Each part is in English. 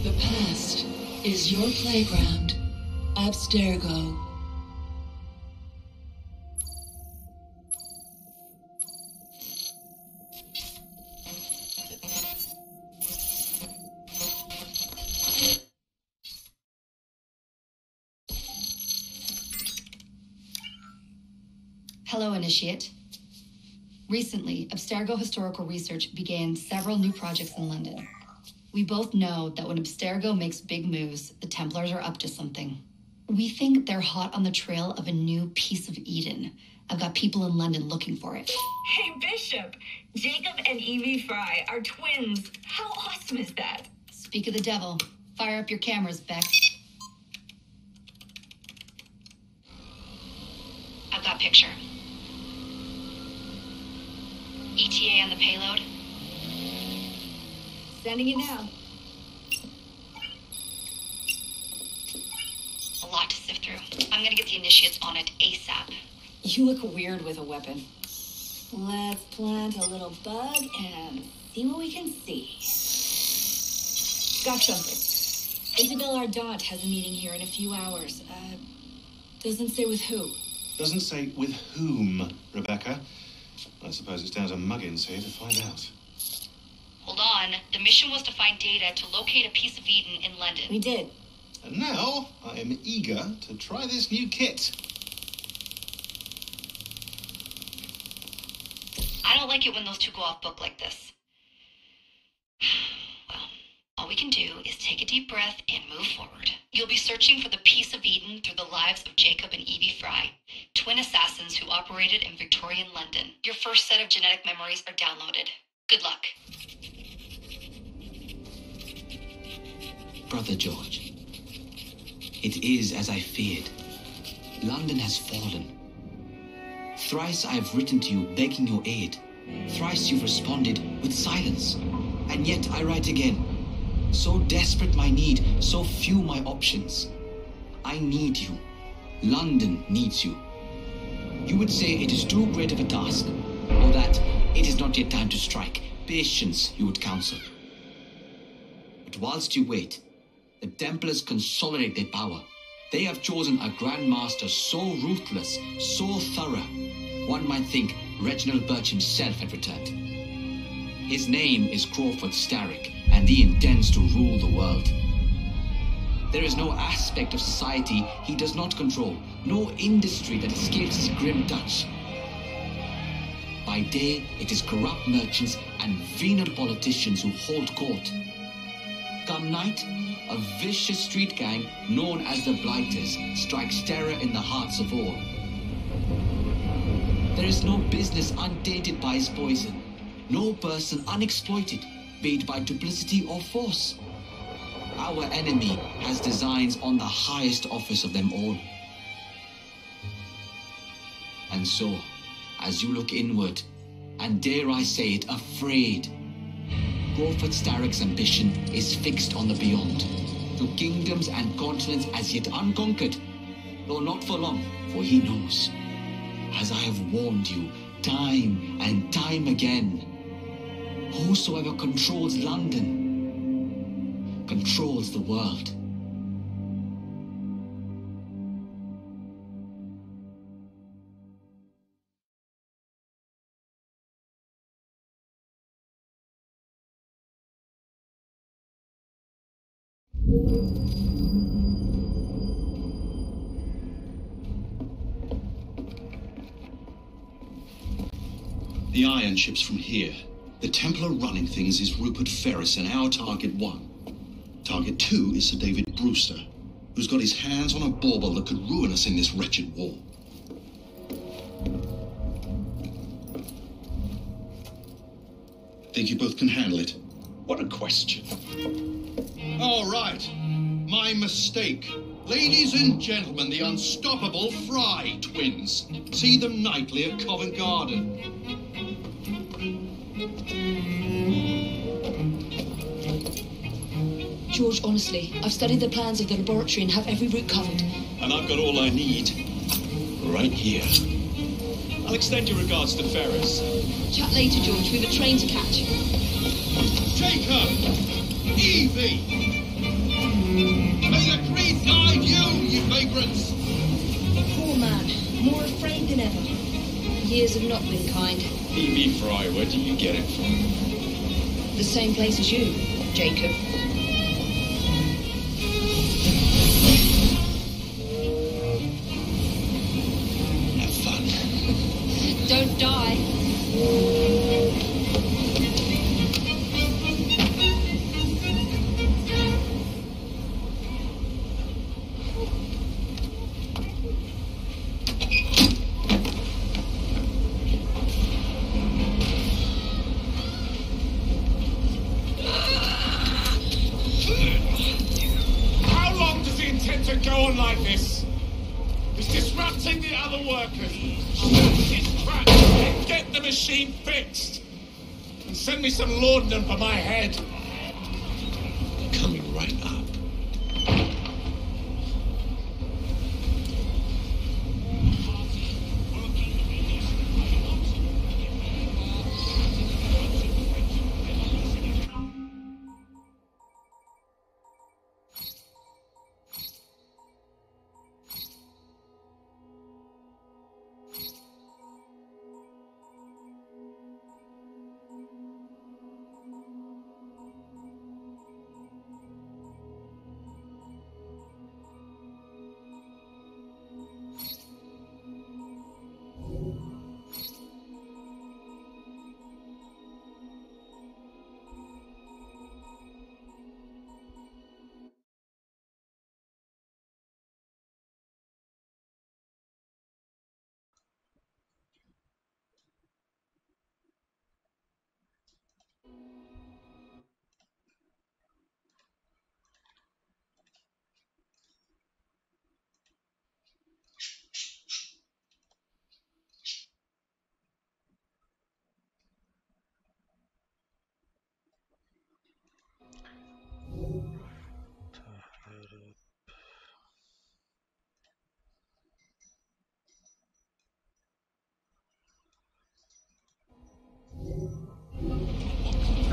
The past is your playground. Abstergo. Hello, Initiate. Recently, Abstergo Historical Research began several new projects in London. We both know that when Abstergo makes big moves, the Templars are up to something. We think they're hot on the trail of a new piece of Eden. I've got people in London looking for it. Hey, Bishop! Jacob and Evie Fry are twins. How awesome is that? Speak of the devil. Fire up your cameras, Beck. I've got picture. ETA on the payload? Sending it now. A lot to sift through. I'm gonna get the initiates on it ASAP. You look weird with a weapon. Let's plant a little bug and see what we can see. Got something. Isabel Ardant has a meeting here in a few hours. Doesn't say with who. Doesn't say with whom, Rebecca. I suppose it's down to Muggins here to find out. Hold on. The mission was to find data to locate a piece of Eden in London. We did. And now I am eager to try this new kit. I don't like it when those two go off book like this. Well, all we can do is take a deep breath and move forward. You'll be searching for the piece of Eden through the lives of Jacob and Evie Fry, twin assassins who operated in Victorian London. Your first set of genetic memories are downloaded. Good luck. Brother George, it is as I feared. London has fallen. Thrice I have written to you begging your aid. Thrice you've responded with silence. And yet I write again. So desperate my need, so few my options. I need you. London needs you. You would say it is too great of a task, or that it is not yet time to strike. Patience, you would counsel. But whilst you wait, the Templars consolidate their power. They have chosen a Grand Master so ruthless, so thorough, one might think Reginald Birch himself had returned. His name is Crawford Starrick, and he intends to rule the world. There is no aspect of society he does not control, no industry that escapes his grim touch. By day, it is corrupt merchants and venal politicians who hold court. Come night, a vicious street gang known as the Blighters strikes terror in the hearts of all. There is no business untainted by his poison, no person unexploited, be it by duplicity or force. Our enemy has designs on the highest office of them all. And so, as you look inward, and dare I say it, afraid, Crawford Starrick's ambition is fixed on the beyond, to kingdoms and continents as yet unconquered, though not for long, for he knows, as I have warned you time and time again, whosoever controls London controls the world. The iron ship's from here. The Templar running things is Rupert Ferris, and our target 1. Target 2 is Sir David Brewster, who's got his hands on a bauble that could ruin us in this wretched war. Think you both can handle it? What a question. All right. My mistake. Ladies and gentlemen, the unstoppable Fry twins. See them nightly at Covent Garden. George, honestly, I've studied the plans of the laboratory and have every route covered. And I've got all I need. Right here. I'll extend your regards to Ferris. Chat later, George. We've a train to catch. Jacob! Evie! Years have not been kind. Evie Fry, where do you get it from? The same place as you, Jacob. Have fun. Don't die. How long does he intend to go on like this? He's disrupting the other workers. His trap and get the machine fixed. And send me some laudanum for my head. Coming right up.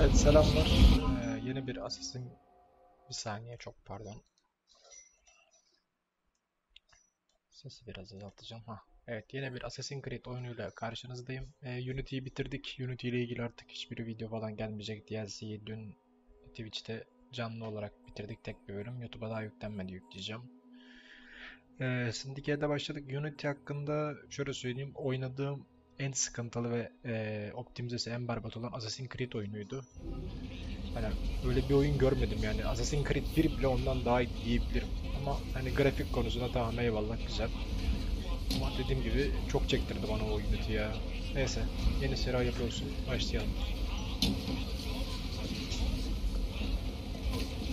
Evet, selamlar. Yeni bir Assassin... Bir saniye, çok pardon. Sesi biraz azaltacağım. Evet, yeni bir Assassin's Creed oyunuyla karşınızdayım. Unity'yi bitirdik. Unity ile ilgili artık hiçbir video falan gelmeyecek. DLC'yi dün Twitch'te canlı olarak bitirdik, tek bir bölüm. YouTube'a daha yüklenmedi, yükleyeceğim. Syndicate'e başladık. Unity hakkında şöyle söyleyeyim. Oynadığım en sıkıntılı ve optimizesi en berbat olan Assassin's Creed oyunuydu. Hani öyle bir oyun görmedim yani. Assassin's Creed 1 bile ondan daha iyi diyebilirim. Ama hani grafik konusunda tamam, eyvallah, güzel. Ama dediğim gibi çok çektirdi bana o Unity ya. Neyse, yeni seri hayırlı olsun. Başlayalım.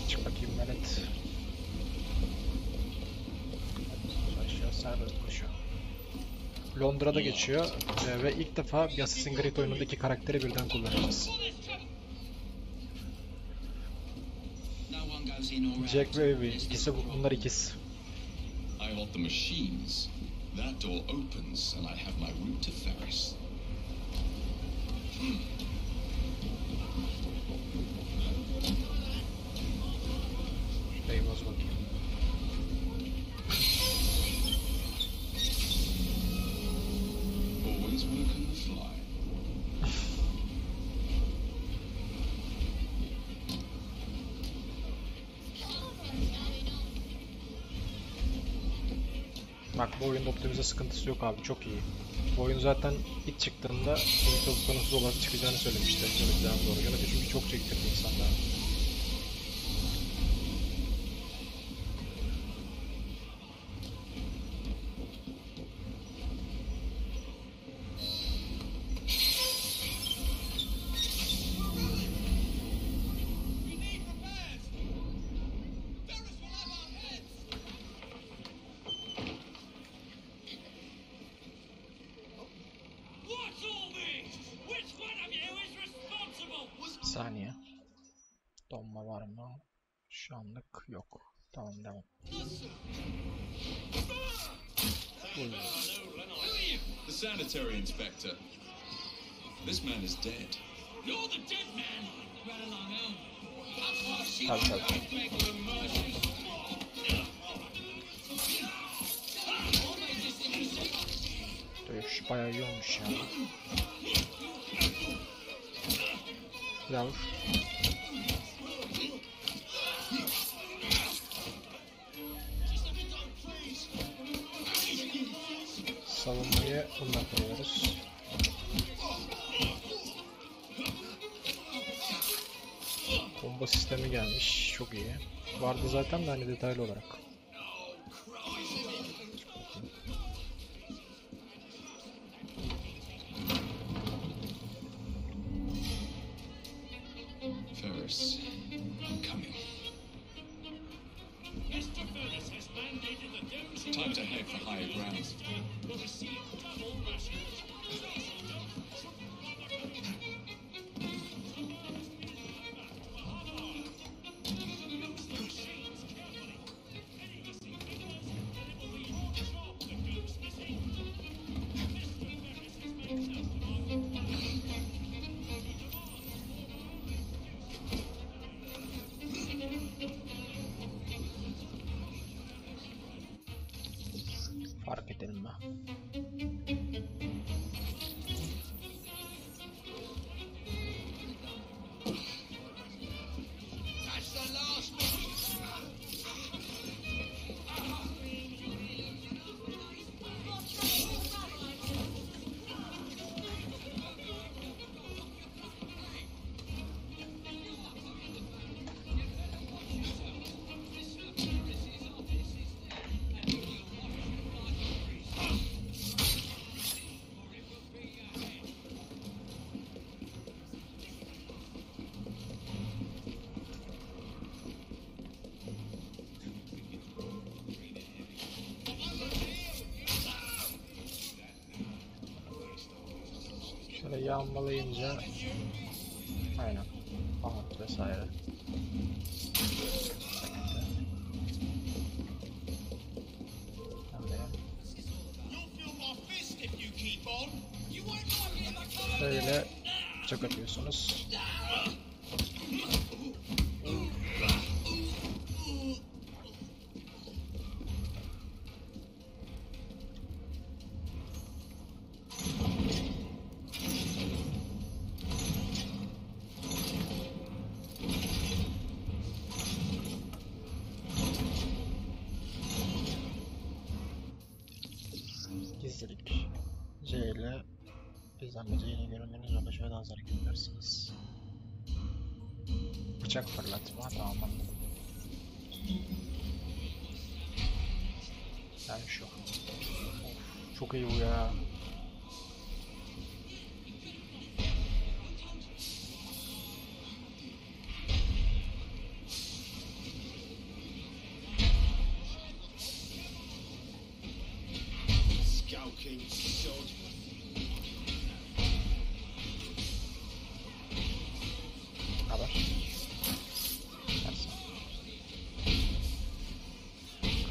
Çık bakayım Melet. Aşağı serbest koşuyor. Londra'da geçiyor ve ilk defa bir Assassin's Creed oyunundaki karakteri birden kullanacağız. Jack ve Evie, bunlar ikiz. I hold the machines. That door opens and I have my route to Ferris. Beyboz bakayım. Always work on the fly. Bak, bu oyunda optimize sıkıntısı yok abi, çok iyi. Bu oyun zaten ilk çıktığında söz konusu olarak çıkacağını söylemişti. Yönetiden doğru. Yönetici çünkü çok çektirdi insanlar. Saniye. Donma var mı? Şu anlık yok. Tamam, devam. The sanitary inspector. This man is dead. You're the dead man. Right along home. Tabii. Dövüş. Bayağı iyi olmuş ya. Yavur. Savunmayı bundan kuruyoruz. Bomba sistemi gelmiş. Çok iyi. Vardı zaten de hani detaylı olarak. Ferris, I'm coming. Time to head for higher ground. Fark edelim mi? Şöyle yağmalayınca aynen pahat vesaire. Böyle bıçak atıyorsunuz. Gizlilik. C ile bizden C ile görünmeniz yoldaşı ve daha hızlı hareket edersiniz. Bıçak fırlatma, tamam anladım. Yani şu. Of, çok iyi bu ya. Haber. Tersi.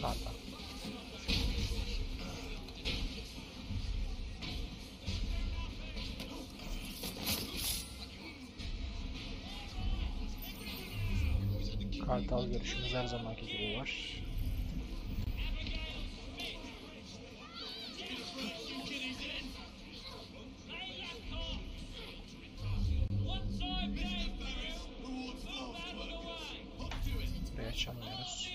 Karta. Kartal görüşümüz her zamanki gibi var. Buraya açamıyoruz.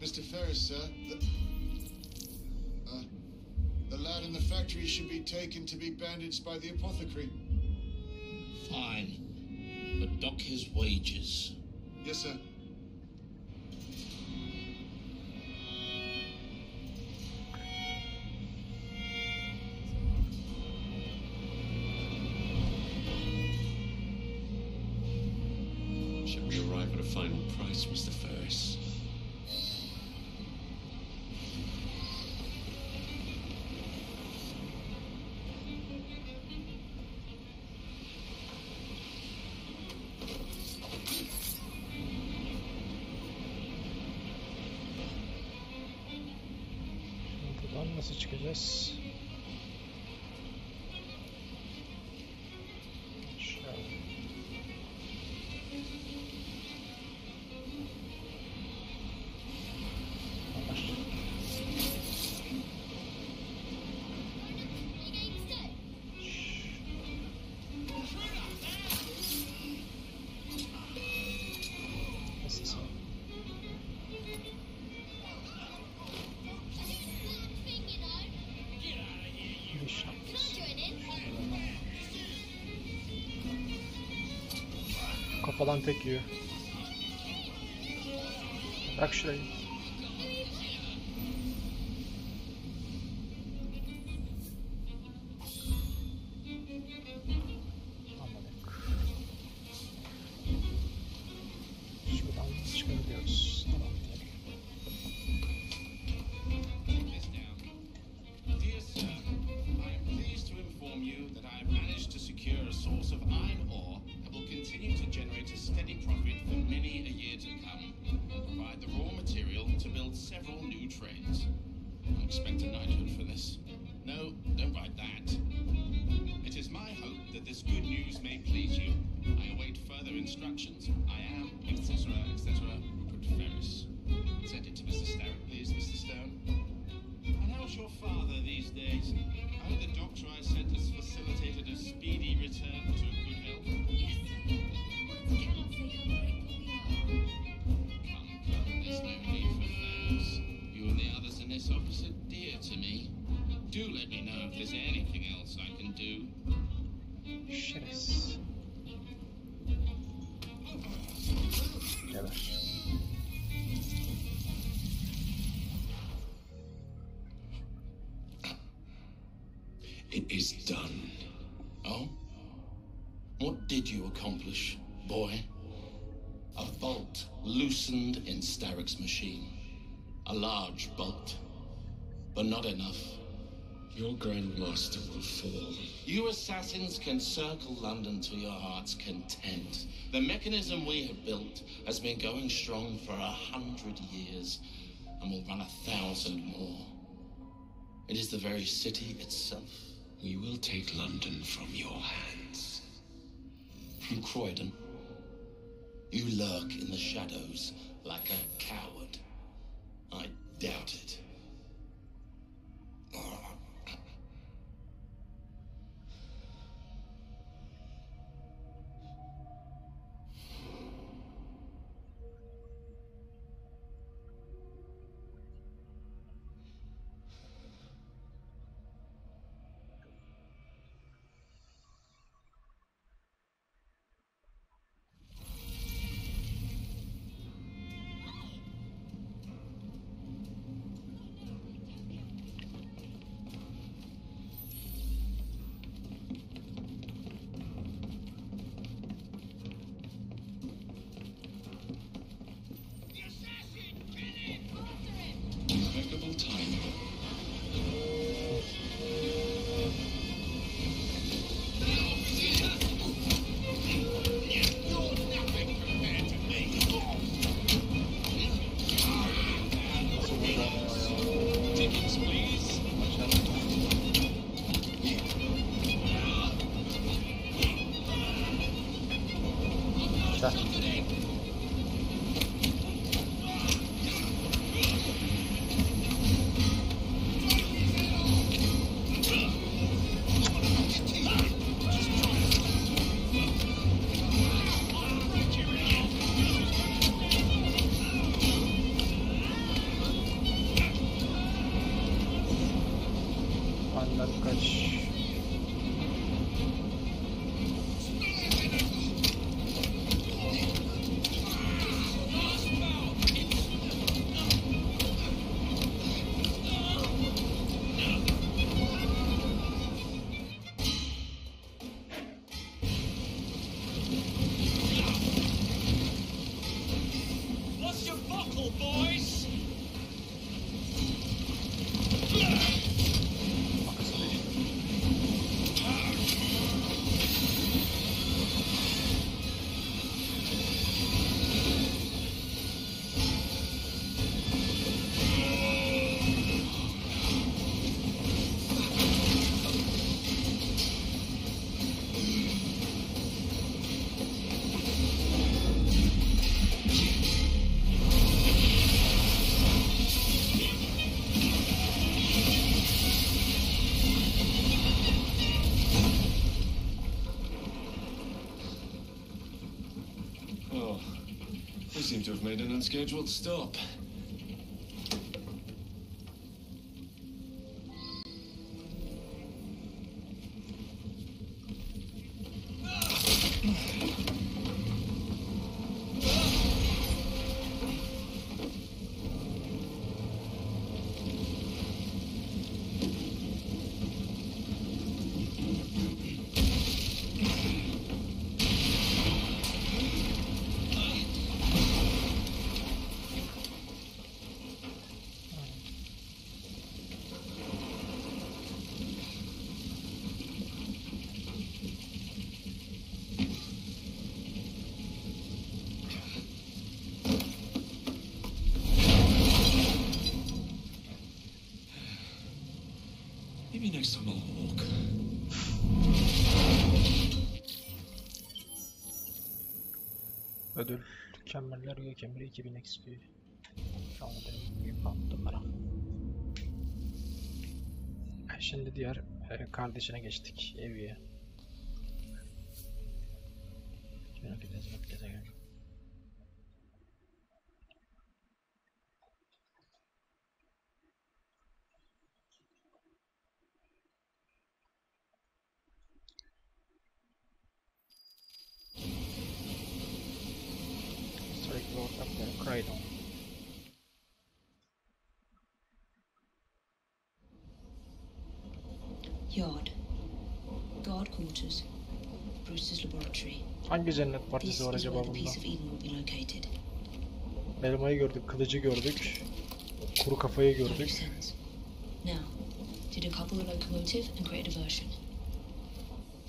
Mr. Ferris, sir, the lad in the factory should be taken to be bandaged by the apothecary. Fine. But dock his wages. Yes, sir. Shall we arrive at a final price, Mr. Ferris? Buradan nasıl çıkacağız? Şöyle. Kafadan tek yiyor. Bak şurayı. Şuradan çıkabiliyoruz. Tamam. Dear sir, I am pleased to inform you that I have managed to secure a source of iron ore that will continue to generate a steady profit for many a year to come, and provide the raw material to build several new trains. I expect a knighthood for this. No, don't write that. It is my hope that this good news may please you. I await further instructions. I am, etc., Rupert Ferris. Send it to Mr. Starrett, please, Mr. Stone. And how's your father these days? I heard the doctor I sent has facilitated a speedy return to good health. Yes, sir. Once again, say hello to Come, there's no need for thanks. You and the others in this office are dear to me. Do let me know if there's anything else I can do. Şerefsiz. Geber. It is done. Oh? What did you accomplish, boy? A bolt loosened in Starrick's machine. A large bolt, but not enough. Your Grandmaster will fall. You assassins can circle London to your heart's content. The mechanism we have built has been going strong for 100 years and will run 1,000 more. It is the very city itself. We will take London from your hands. From Croydon, you lurk in the shadows like a coward. I doubt it. Impeccable timing. Tickets, please. Anlat kaç. What's your buckle, boys? Makası değişti. made an unscheduled stop. Maybe next time I'll walk. Ödül. Kemerler üye kemeri 2000 XP. Tamam dedim. Bunlara. Şimdi diğer kardeşine geçtik. Eviye. Sürekli ortakları Kraydon. Yard. Guard quarters. Brewster's laboratory. Hangi cennet partisi var This is acaba where the bunda? piece of Eden will be located. Elmayı gördük, kılıcı gördük, kuru kafayı Makes gördük. sense. Now, to decouple the locomotive and create a diversion.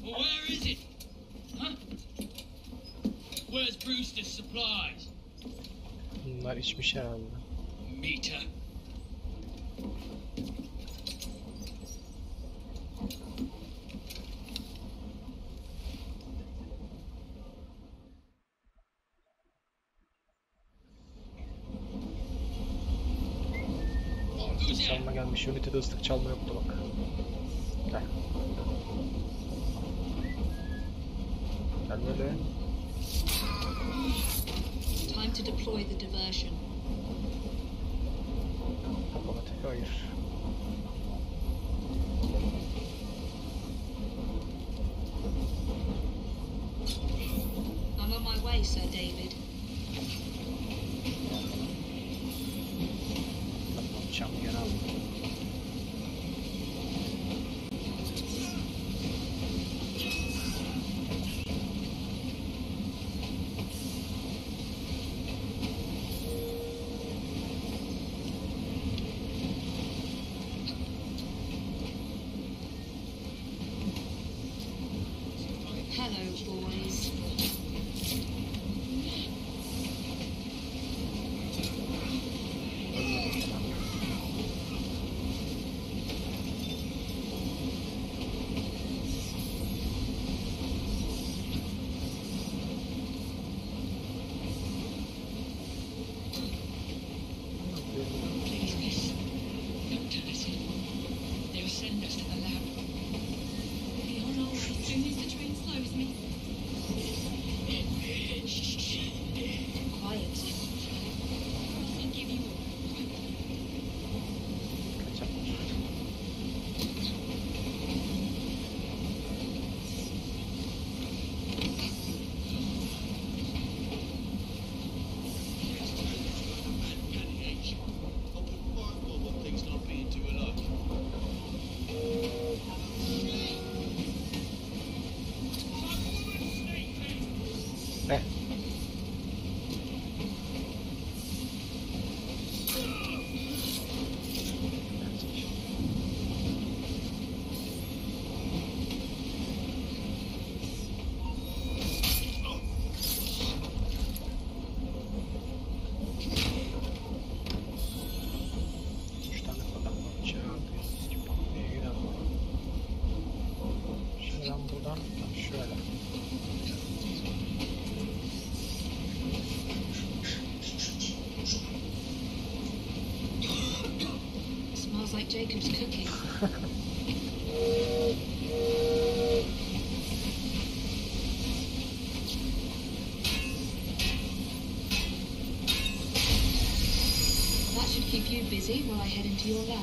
Well, where is it? Huh? Where's Brewster's supplies? Bunlar içmiş herhalde. Meter. Çalma gelmiş. Unity'de ıslık çalma yoktu bak. Gel. Gel böyle. Time to deploy the diversion. Otomatik hayır. I'm on my way, Sir David. Çam gene aldım. Hello, boys. Don't tell us it. They'll send us to the lab. Be on hold as soon as the train slows me. Quiet. I'll give you Ne? Üç tane falan var. İçeri atıyor. İyi gidelim. Şimdi ben buradan şöyle. Smells like Jacob's cooking. you busy while I head into your lab?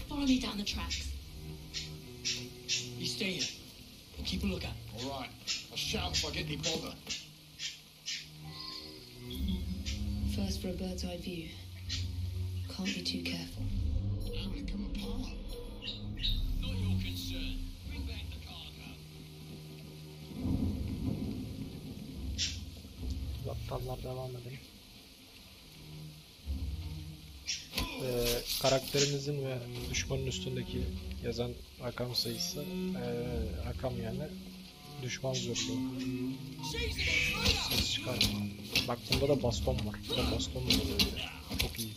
Follow me down the tracks. You stay here. Keep a lookout. All right. I'll shout if I get any bother. First for a bird's eye view. Can't be too careful. How will it come apart? Not your concern. Bring back the cargo. Aptallar devam edelim. Karakterimizin ve düşmanın üstündeki yazan rakam sayısı rakam yani düşman zorluğu. Ses çıkarma. Bak bunda da baston var. Burada baston da oluyor bile. Çok iyi.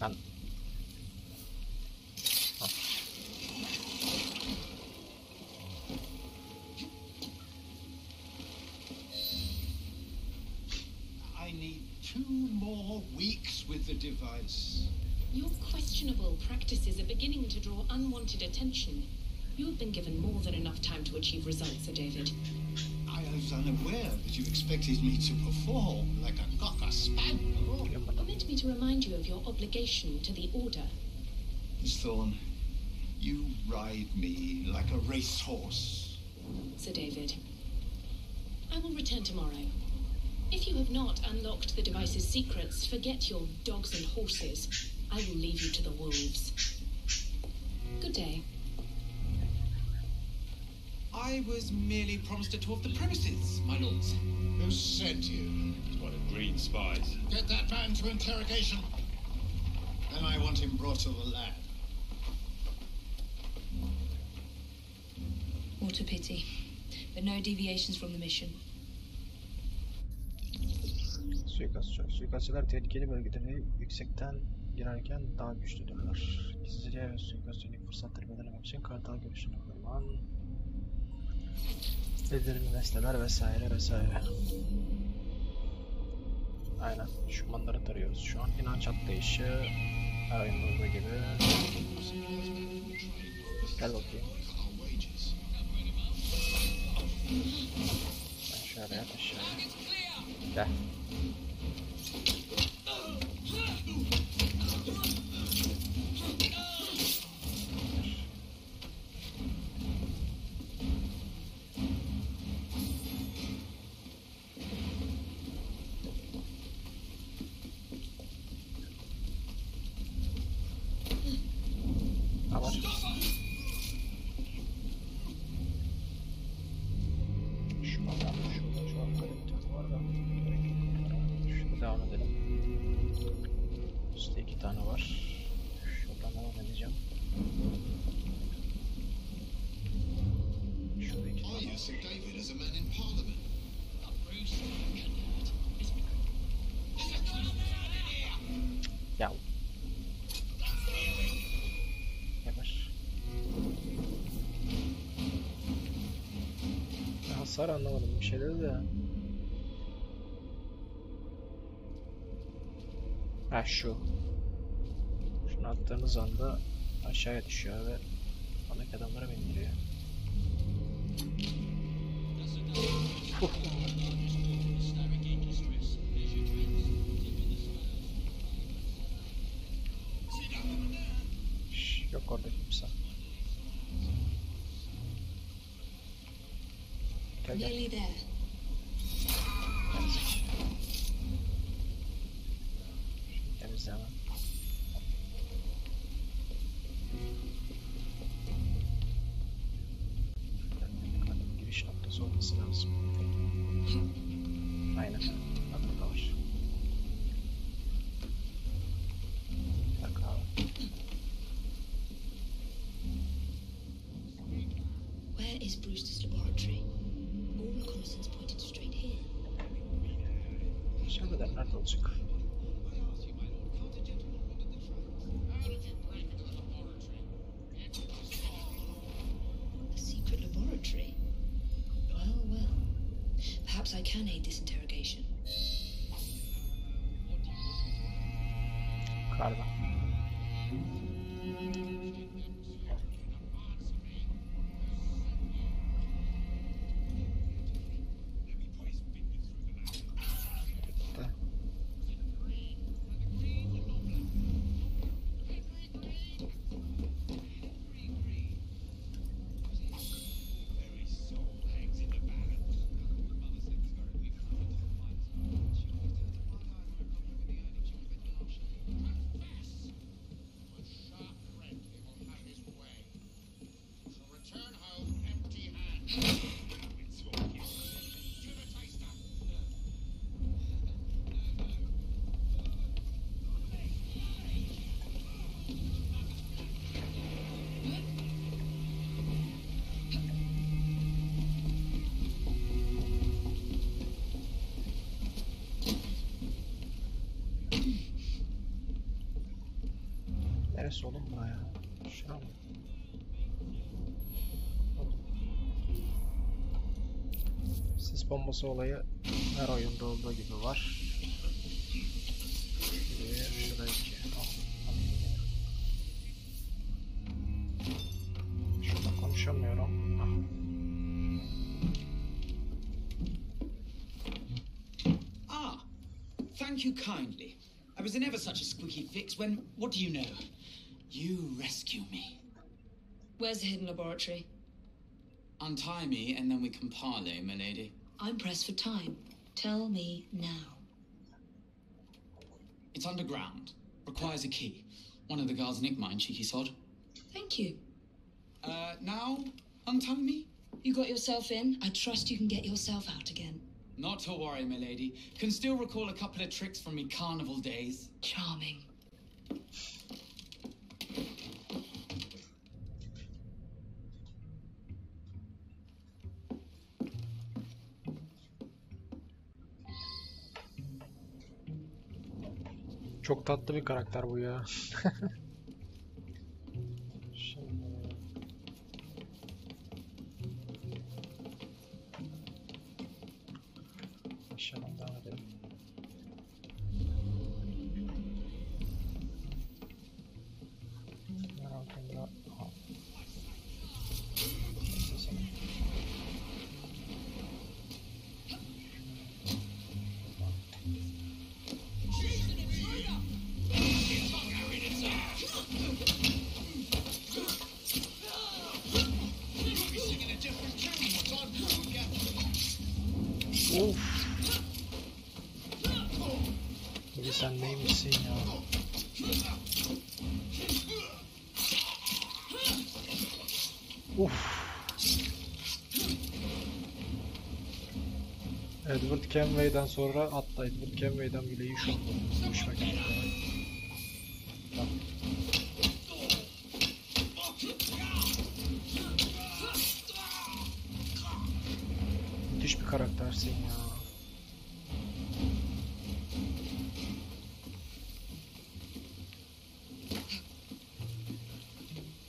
Lan. I need 2 more weeks with the device. Your questionable practices are beginning to draw unwanted attention. You have been given more than enough time to achieve results, Sir David. I was unaware that you expected me to perform like a cocker spaniel. Permit me to remind you of your obligation to the Order. Miss Thorne, you ride me like a racehorse. Sir David, I will return tomorrow. If you have not unlocked the device's secrets, forget your dogs and horses. I will leave you to the wolves. Good day. I was merely promised a tour of the premises, my lords. Who sent you? It's one of Green's spies. Get that man to interrogation. Then I want him brought to the lab. What a pity. But no deviations from the mission. Suikastçı. Suikastçılar tehlikeli bölgeleri yüksekten girerken daha güçlüdürler. Gizliliğe ve suikastçılık fırsatları belirlemek için kartal görüşünü kullan. Belirli nesneler vesaire vesaire. Aynen. Düşmanları tarıyoruz şu an. İnanç atlayışı. Her oyun olduğu gibi. Gel bakayım. Ben şöyle yat aşağı. Gel. Ya. Yavaş. Hasar anlamadım bir şeyleri de. Ha şu. Şunu attığınız anda aşağıya düşüyor ve oradaki adamlara bindiriyor. Yok orada kimse. Gel gel. Nearly there. Temizle hemen. Giriş noktası olması lazım. Aynen. Bak burada var. Bak abi. Where Morrison's pointed straight here. Aşağıda nerede olacak? A secret laboratory. Well. Perhaps I can aid this interrogation. Galiba. Neresi oğlum buna ya? Şuna mı? Sis bombası olayı her oyunda olduğu gibi var. Bir, şurada iki. Şurada konuşamıyorum. Thank you kindly. I was in ever such a squeaky fix when, what do you know? You rescue me. Where's the hidden laboratory? Untie me and then we can parley, my lady. I'm pressed for time. Tell me now. It's underground. Requires a key. One of the guards nicked mine, cheeky sod. Thank you. Now, untie me? You got yourself in. I trust you can get yourself out again. Not to worry, my lady. Can still recall a couple of tricks from me carnival days. Charming. Çok tatlı bir karakter bu ya. Aşağıdan devam edelim. Of. Tabii sen neymişsin ya? Of. Edward Kenway'den sonra, hatta Edward Kenway'den bile iyi şok oldu. Düşmek üzere. Bak. Müthiş bir karaktersin ya.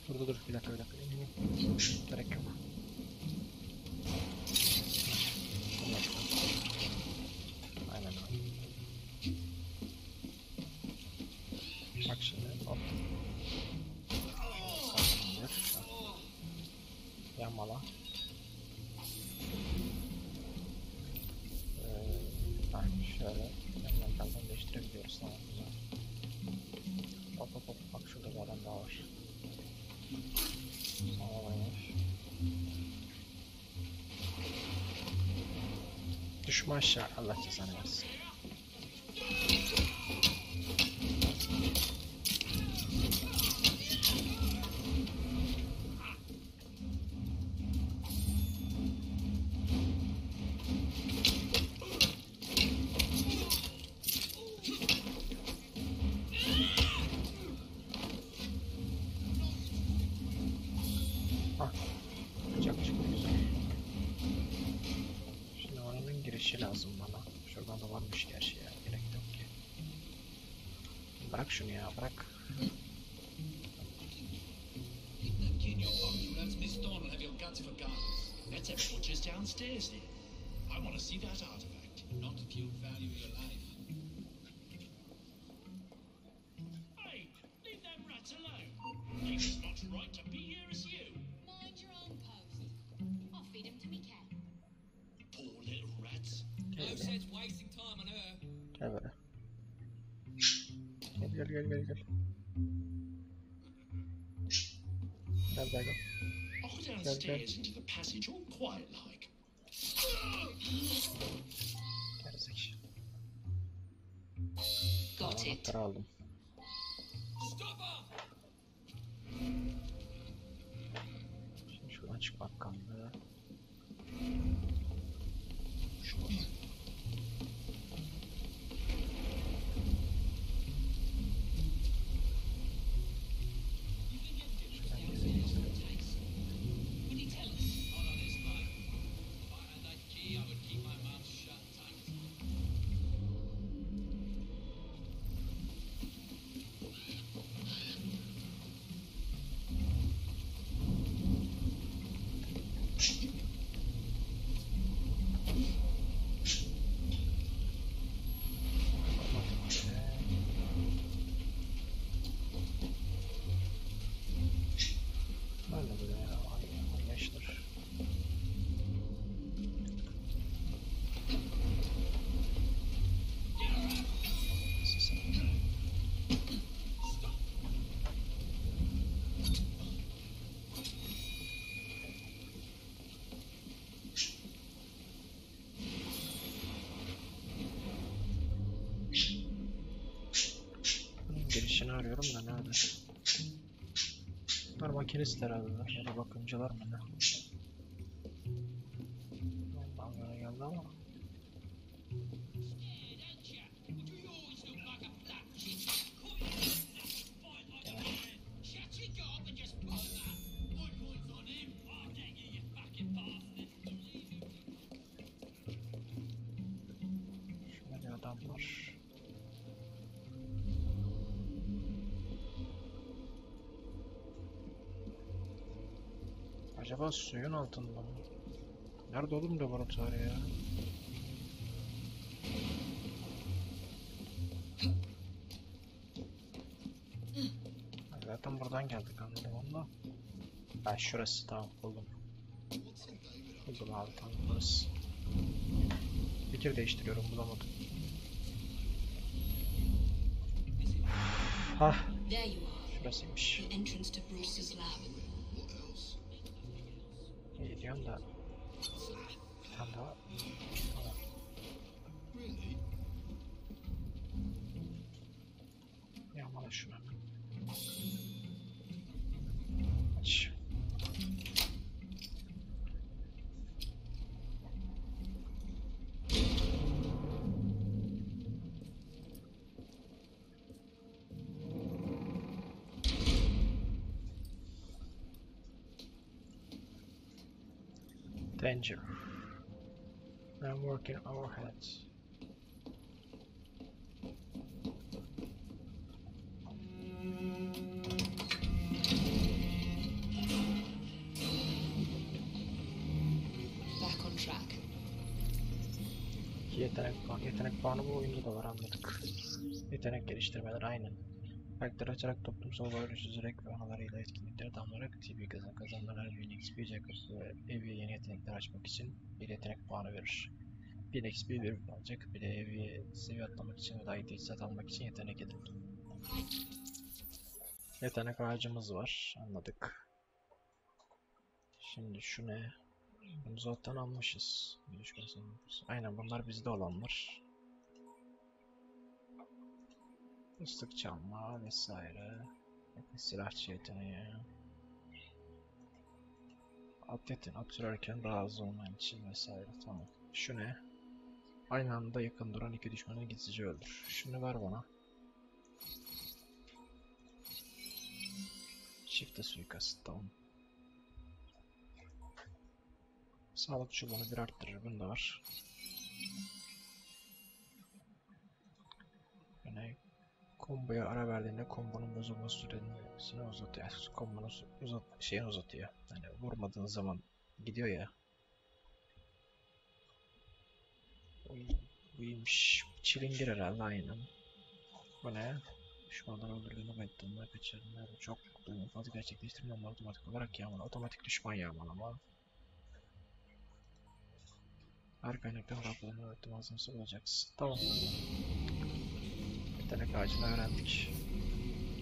Dur bir dakika. Gerek yok. Aynen öyle. Bak şimdi hop. Yanmala. Şöyle yanlardan değiştirebiliyoruz, tamam güzel. Hop bak şurada bir adam daha var. Düşme aşağı, Allah cezanı versin. şey lazım bana. Şuradan da varmış gerçi ya. Gerek yok ki. Bırak şunu ya, bırak. Let's have butchers downstairs then. I want to see that artifact. Not if you value your life. Hey, leave them rats alone. They've as much right to be here as you. Mind your own post. I'll feed him to me cat. Poor little rats. No sense wasting time on her. Gel böyle. Gel. Gel gel. I'll downstairs into the passage all quiet like. Gerizek. Got it. Anahtarı aldım. Stop her! Şimdi şuradan çıkmak kaldı. Girişini arıyorum da nerede? Bunlar makinist herhalde ya da bakımcılar mı ne? Ondan böyle geldi ama. Şurada bir adam var. Acaba suyun altında mı? Nerede oğlum laboratuvar ya? Zaten buradan geldik anladım ama. Ben şurası tamam buldum. Buldum abi tamam burası. Fikir değiştiriyorum bulamadım. Hah. Şurasıymış. İyi diyorsun da. Bir tane daha. Tamam. Yağmala şunu. Aç. Danger. I'm working overhead. Back on track. Yetenek puanı bu oyunda da var anladık. Yetenek geliştirmeler aynen. Karakter açarak toplumsal olarak çözerek ve analarıyla etkinlikleri tamamlayarak TV kazanmalar, bir XP Jackers ve eviye yeni yetenekler açmak için bir yetenek puanı verir. 1 XP verip alacak, bir de eviye seviye atlamak için ve daha iyi teçhizat almak için yetenek edildi. Yetenek ağacımız var, anladık. Şimdi şu ne? Bunu zaten almışız. Aynen bunlar bizde olanlar. Islık çalma vesaire. Silahçı yeteneği. At sürerken daha hızlı olman için vesaire. Tamam. Şu ne? Aynı anda yakın duran iki düşmanı gizlice öldür. Şunu ver bana. Çifte suikast. Tamam. Sağlık çubuğunu bir arttırır. Bunda var. Yani komboya ara verdiğinde kombonun bozulma süresini uzatıyor. Kombonun şeyini uzatıyor. Yani vurmadığın zaman gidiyor ya. Bu iyiymiş. Çilingir herhalde aynen. Bu ne? Düşmanları öldürdüğünü kayıtlarına kaçırdılar. Çok mutluyum. Fazla gerçekleştirmem otomatik olarak yağmalama. Otomatik düşman yağmalama. Her kaynaktan raporlarını öğretim hazırlısı bulacaksın. Tamam. Bir tane ağacını öğrendik.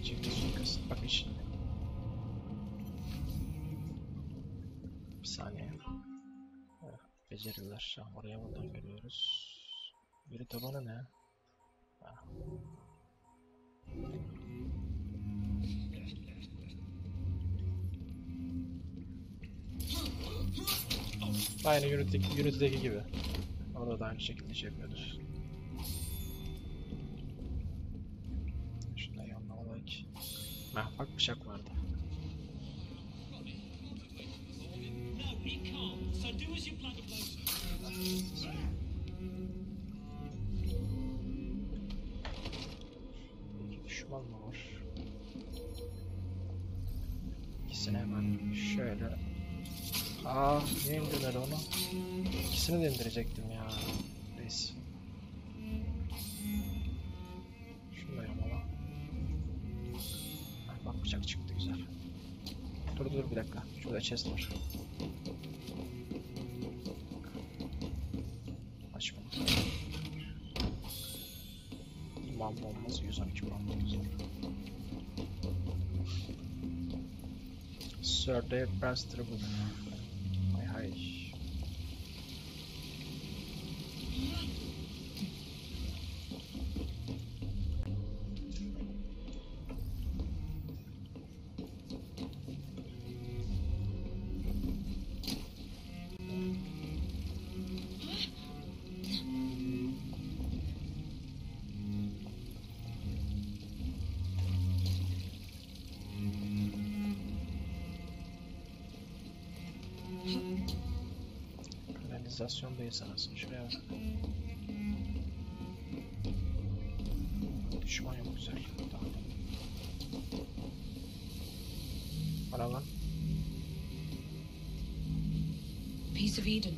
Çifte suikast. Bakın şimdi. Bir saniye. Evet, beceriler. Oraya buradan görüyoruz. Veri tabanı ne? Ha. Aynı Unity'deki gibi. Orada da aynı şekilde şey yapıyoruz. Şunda yanlamalık. Bak bıçak vardı. Düşman mı var? İkisini hemen şöyle. Niye indirmedi onu? İkisini de indirecektim ya. Neyse. Şunu da yamala. Bak bıçak çıktı güzel. Dur bir dakika. Şurada chest var. Açma. İmam bombası 112 bombası. Sir Dave Braster bu. Hay. Kanalizasyon değil sanırsın. Şuraya bak. Düşman yok güzel. Tamam. Bana lan. Piece of Eden.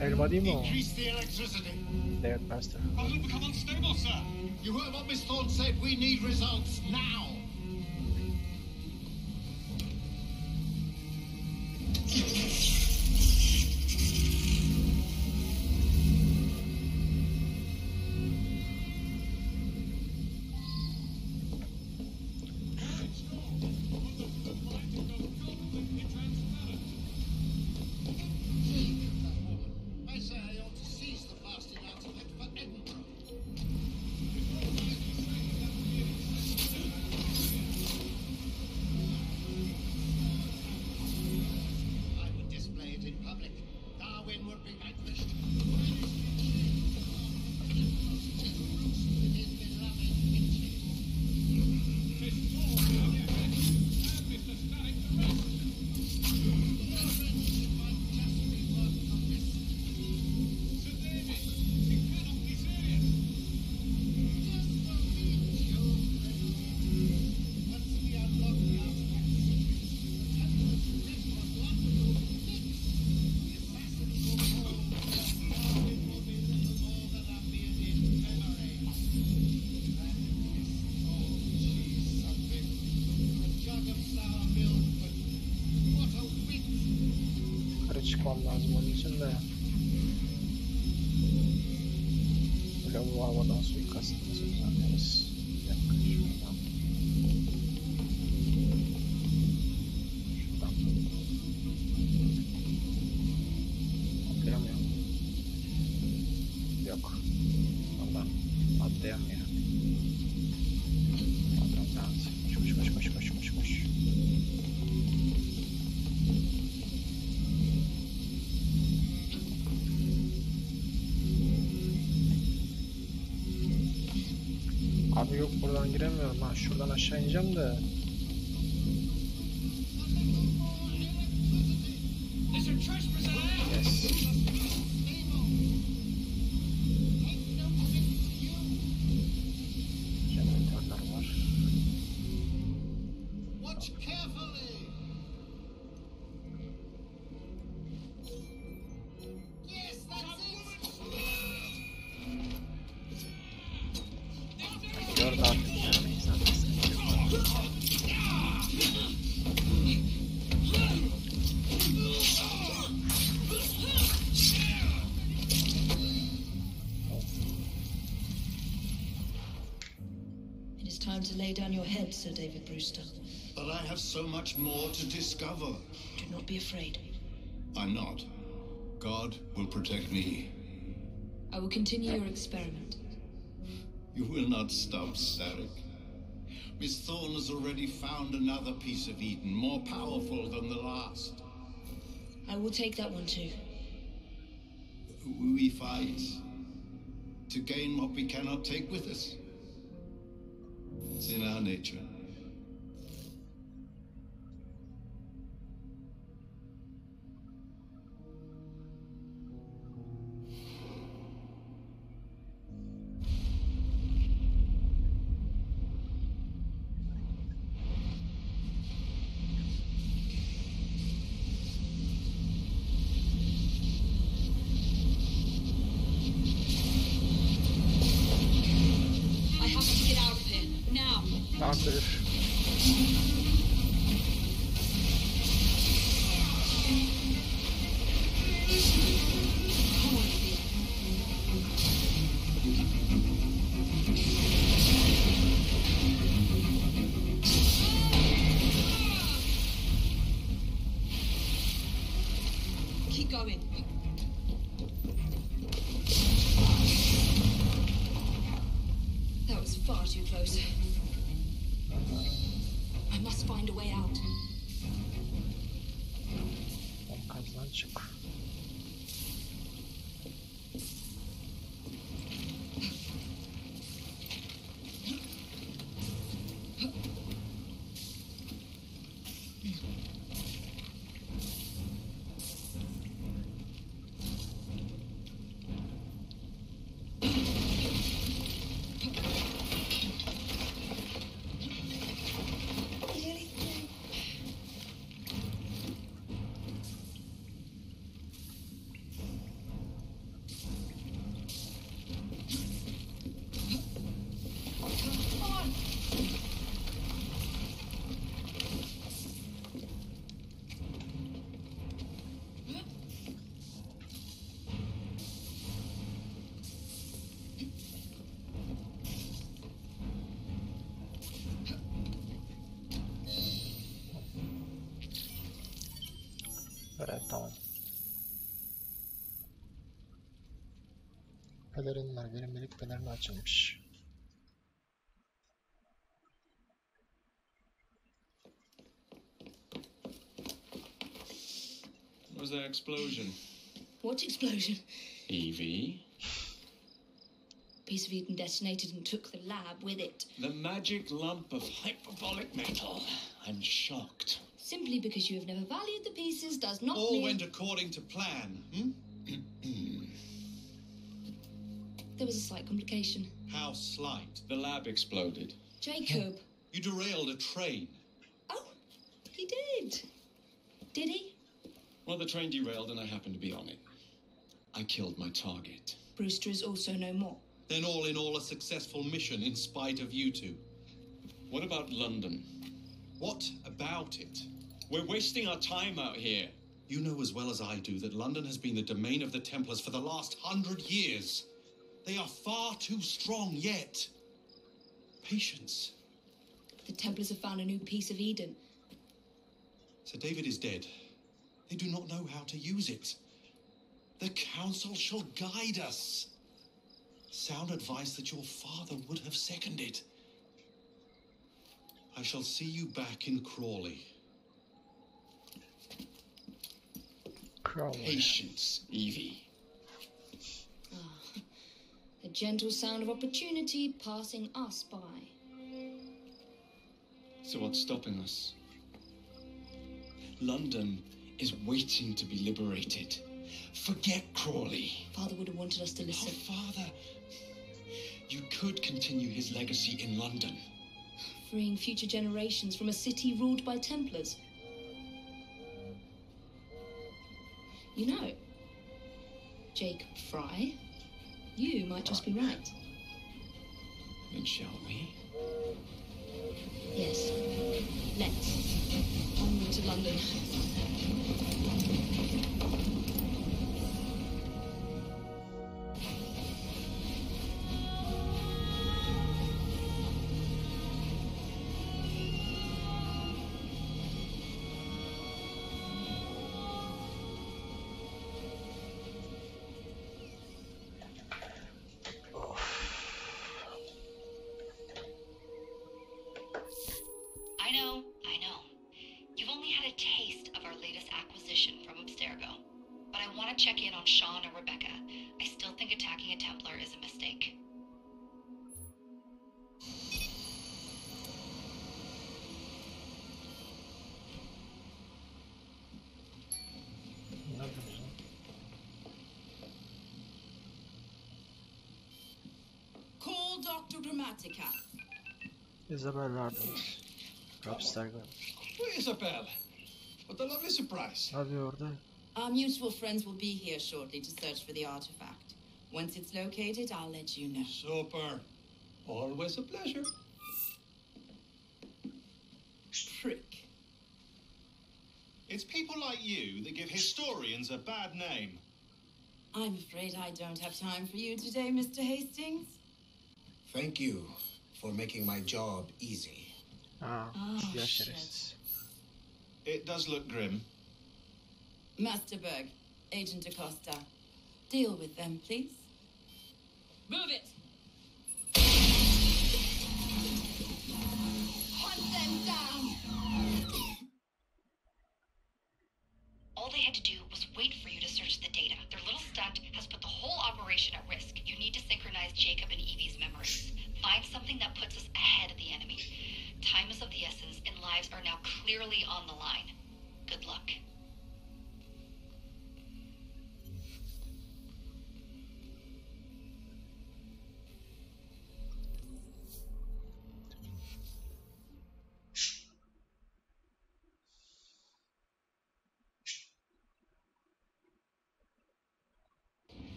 Elma değil mi o? Increase the electricity. Evet, master. It'll become unstable, sir. You heard what Miss Thorne said. We need results now. Çıkmam lazım onun için de. Böyle bu havadan suikast nasıl düzenleriz? Bir dakika şuradan. Şuradan. Atlayamıyorum. Yok. Oradan atlayamıyor. Oradan koş. Abi yok buradan giremiyorum ha. Şuradan aşağı ineceğim de. Yes. to lay down your head, Sir David Brewster. But I have so much more to discover. Do not be afraid. I'm not. God will protect me. I will continue your experiment. You will not stop, Sarek. Miss Thorne has already found another piece of Eden, more powerful than the last. I will take that one too. We fight to gain what we cannot take with us. It's in our nature. Tamamdır. Keep going. That was far too close. I must find a way out. Enkazdan çık. Evet, tamam. Pelerinler, verimlilik pelerini açılmış. What was that explosion? What explosion? Evie? Piece of Eden detonated and took the lab with it. The magic lump of hyperbolic metal. I'm shocked. Simply because you have never valued the pieces does not All mean... went according to plan, There was a slight complication. How slight? The lab exploded. Jacob. You derailed a train. Oh, he did. Did he? Well, the train derailed and I happened to be on it. I killed my target. Brewster is also no more. Then all in all a successful mission in spite of you two. What about London? What about it? We're wasting our time out here. You know as well as I do that London has been the domain of the Templars for the last 100 years. They are far too strong yet. Patience. The Templars have found a new piece of Eden. Sir David is dead. They do not know how to use it. The Council shall guide us. Sound advice that your father would have seconded. I shall see you back in Crawley. Crawley. Patience, Evie. Ah, the gentle sound of opportunity passing us by. So what's stopping us? London is waiting to be liberated. Forget Crawley. Father would have wanted us to listen. Oh, Father. You could continue his legacy in London. Freeing future generations from a city ruled by Templars. You know, Jacob Fry, you might just be right. Then shall we? Yes. Let's. Onward to London. on Sean or Rebecca, I still think attacking a Templar is a mistake. Call Dr. Grammatica. Isabel Ardens. Abstergo. Wait, Isabel. What a lovely surprise. Ne yapıyor orada? Our mutual friends will be here shortly to search for the artifact. Once it's located, I'll let you know. Super. Always a pleasure. Prick. It's people like you that give historians a bad name. I'm afraid I don't have time for you today, Mr. Hastings. Thank you for making my job easy. Shit. It does look grim. Master Berg, Agent Acosta. Deal with them, please. Move it! Hunt them down! All they had to do was wait for you to search the data. Their little stunt has put the whole operation at risk. You need to synchronize Jacob and Evie's memories. Find something that puts us ahead of the enemy. Time is of the essence, and lives are now clearly on the line. Good luck.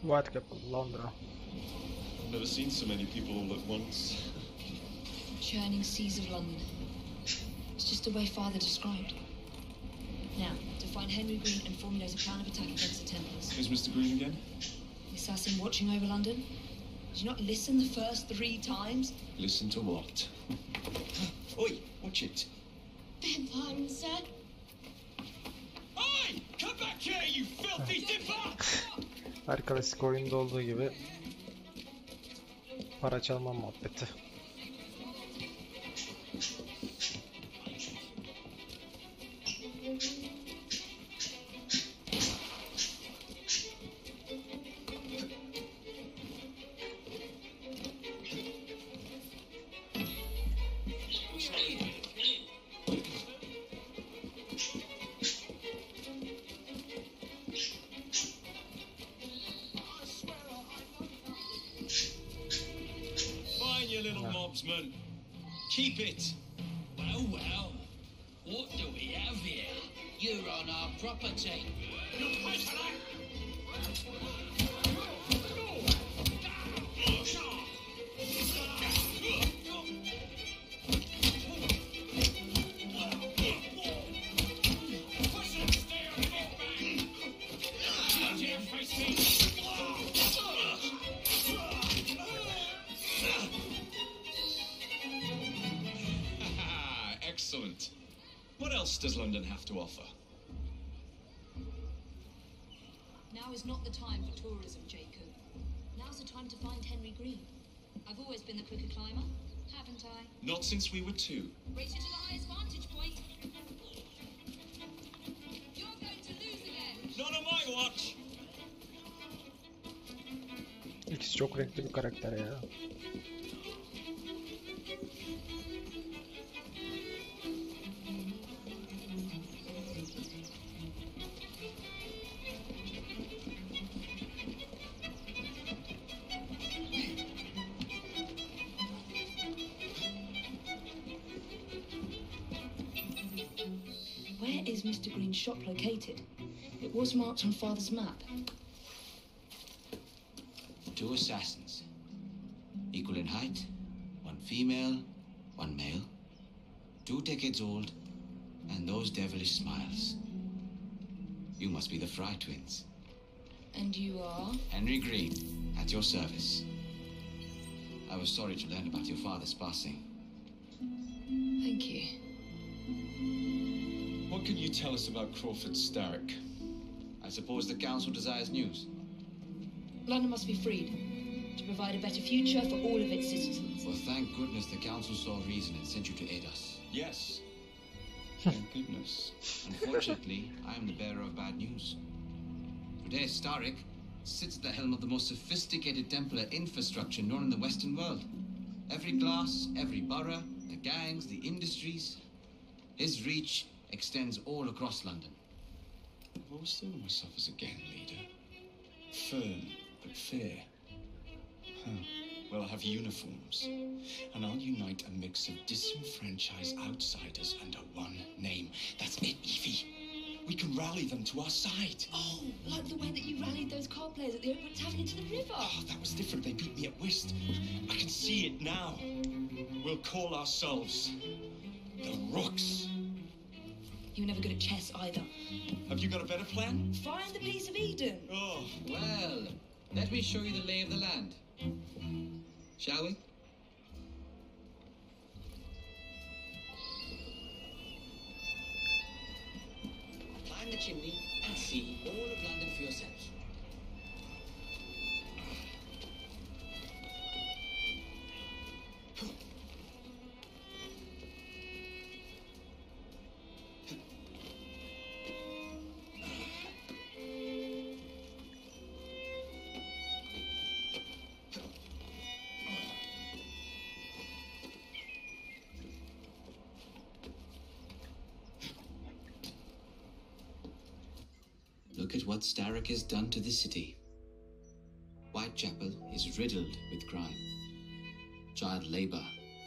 Whitechapel, Londra. I've never seen so many people all at once. Churning seas of London. It's just the way Father described. Now, to find Henry Green and formulate a plan of attack against the Templars. Who's Mr. Green again? The assassin watching over London. Did you not listen the first 3 times? Listen to what? Oi, watch it. Beg pardon, sir. Oi! Come back here, you filthy dipper! Her klasik oyunda olduğu gibi para çalma muhabbeti. Mobsman. Keep it. Well, well. What do we have here? You're on our property. Excellent. What else does London have to offer? Now is not the time for tourism, Jacob. Now's the time to find Henry Green. I've always been the quicker climber, haven't I? Not since we were 2. Race you to the highest vantage point. You're going to lose again. Not on my watch. İkisi çok renkli bir karakter ya. Where is Mr. Green's shop located? It was marked on Father's map. 2 assassins. Equal in height. 1 female, 1 male. 2 decades old. And those devilish smiles. You must be the Fry twins. And you are? Henry Green, at your service. I was sorry to learn about your father's passing. Thank you. What can you tell us about Crawford Starrick? I suppose the council desires news. London must be freed to provide a better future for all of its citizens. Well, thank goodness the council saw reason and sent you to aid us. Yes. Thank goodness. Unfortunately, I am the bearer of bad news. Today, Starrick sits at the helm of the most sophisticated Templar infrastructure known in the Western world. Every class, every borough, the gangs, the industries. His reach extends all across London. I've always thought of myself as a gang leader. Firm, but fair. Huh. Well, I have uniforms. And I'll unite a mix of disenfranchised outsiders under one name. That's it, Evie. We can rally them to our side. Oh, like the way that you rallied those card players at the open tavern into the river. Oh, that was different. They beat me at whist. I can see it now. We'll call ourselves the Rooks. You were never good at chess either. Have you got a better plan? Find the piece of Eden. Oh. Well, let me show you the lay of the land. Shall we? Climb the chimney and see all of London for yourself. Look at what Starrick has done to the city. Whitechapel is riddled with crime. Child labor,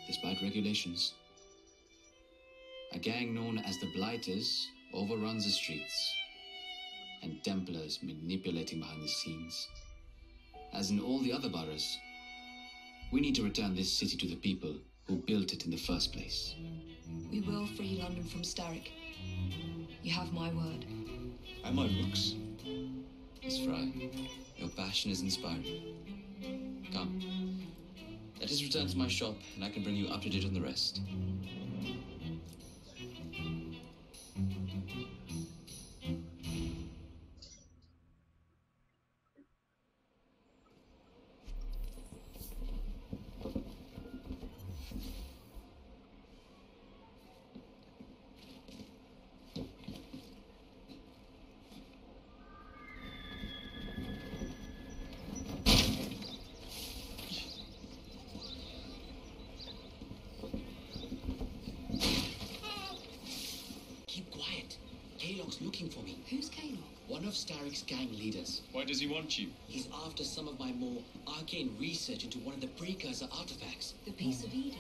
despite regulations. A gang known as the Blighters overruns the streets, and Templars manipulating behind the scenes. As in all the other boroughs, we need to return this city to the people who built it in the first place. We will free London from Starrick. You have my word. And my Rooks. Miss Fry, your passion is inspiring. Come, let us return to my shop, and I can bring you up to date on the rest. Looking for me. Who's Kaylock? One of Starrick's gang leaders. Why does he want you? He's after some of my more arcane research into one of the precursor artifacts. The piece of Eden.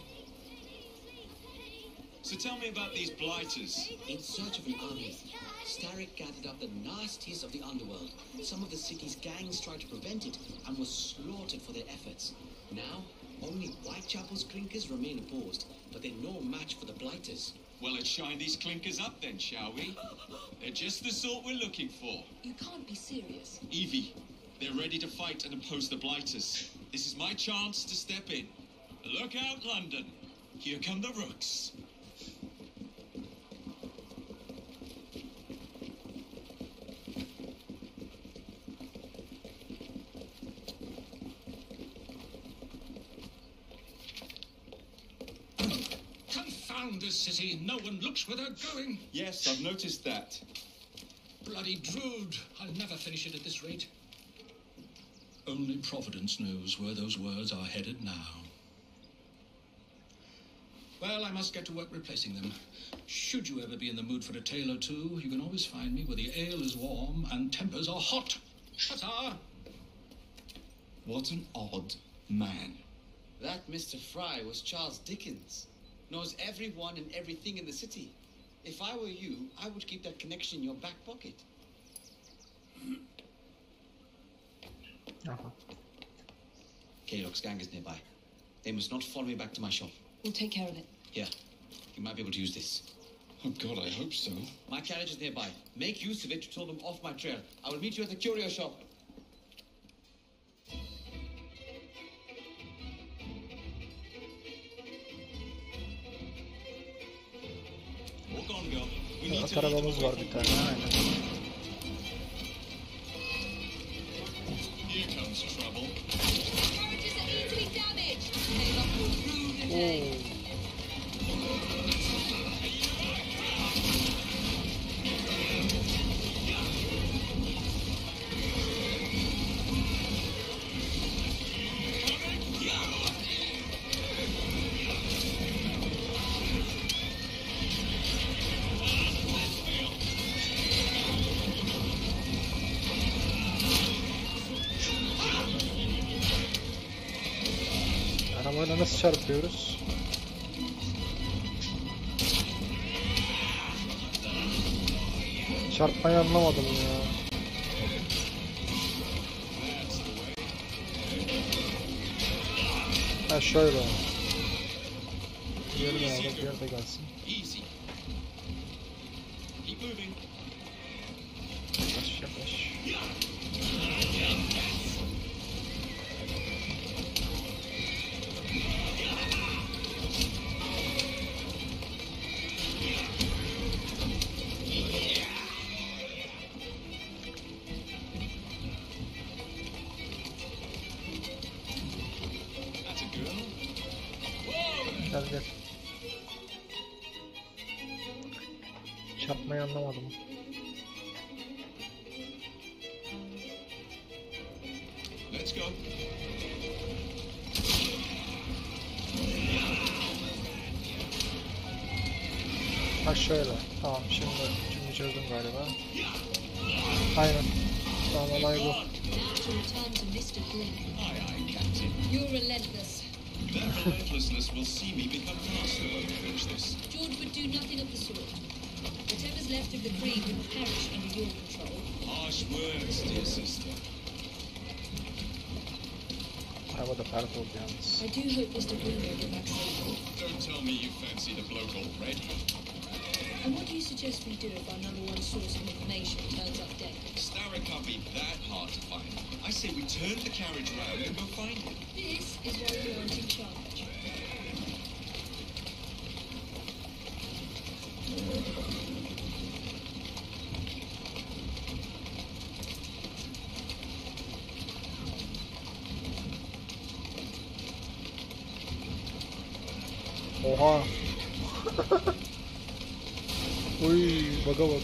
So tell me about these Blighters. In search of an army, Starrick gathered up the nastiest of the underworld. Some of the city's gangs tried to prevent it and were slaughtered for their efforts. Now, only Whitechapel's clinkers remain opposed, but they're no match for the Blighters. Well, let's shine these clinkers up then, shall we? They're just the sort we're looking for. You can't be serious. Evie, they're ready to fight and oppose the Blighters. This is my chance to step in. Look out, London. Here come the Rooks. This city, no one looks where they're going. Yes, I've noticed that. Bloody Drood. I'll never finish it at this rate. Only Providence knows where those words are headed now. Well, I must get to work replacing them. Should you ever be in the mood for a tale or two, you can always find me where the ale is warm and tempers are hot. Huzzah! What an odd man. That Mr. Fry was Charles Dickens. Knows everyone and everything in the city. If I were you, I would keep that connection in your back pocket. Kaylock's gang is nearby. They must not follow me back to my shop. We'll take care of it. Here, you might be able to use this. Oh, God, I hope so. My carriage is nearby. Make use of it to throw them off my trail. I will meet you at the curio shop. At arabamız var bir tane. Aynen. Here comes trouble. Böyle nasıl çarpıyoruz? Çarpmayı anlamadım ya. Ha şöyle. Diğeri de al, diğeri de gelsin. Yavaş yavaş. Gel gel. Çarpmayı anlamadım. Let's go. Ha şöyle. Tamam şimdi çözdüm galiba. Aynen. Tamam olay bu. To return to Mr. Green. Aye, aye, Captain. You're relentless. That relentlessness will see me become faster when we finish this. George would do nothing of the sort. Whatever's left of the Kree will perish under your control. Harsh words, dear sister. Araba da pert oldu yalnız. I do hope Mr. Green will get back safely. Don't tell me you fancy the bloke all red. And what do you suggest we do if our number one source of information turns up dead? Starrick can't be that hard to find. I say we turn the carriage round and go find him. This is why you aren't in charge. Oha. Uy, baga bak.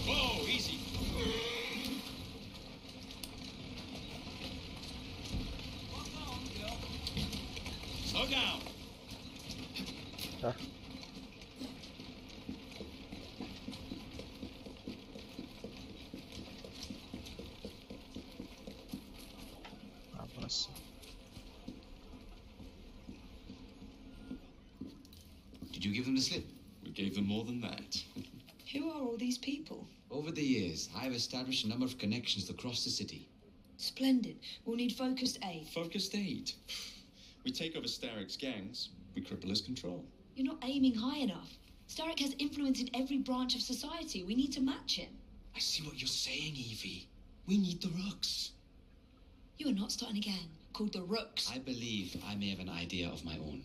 Whoa, easy. Slow down. Heh. Ha, burası. Did you give them the slip? We gave them more than that. Who are all these people? Over the years, I have established a number of connections across the city. Splendid. We'll need focused aid. Focused aid. We take over Starrick's gangs, we cripple his control. You're not aiming high enough. Starrick has influence in every branch of society. We need to match him. I see what you're saying, Evie. We need the Rooks. You are not starting a gang called the Rooks. I believe I may have an idea of my own.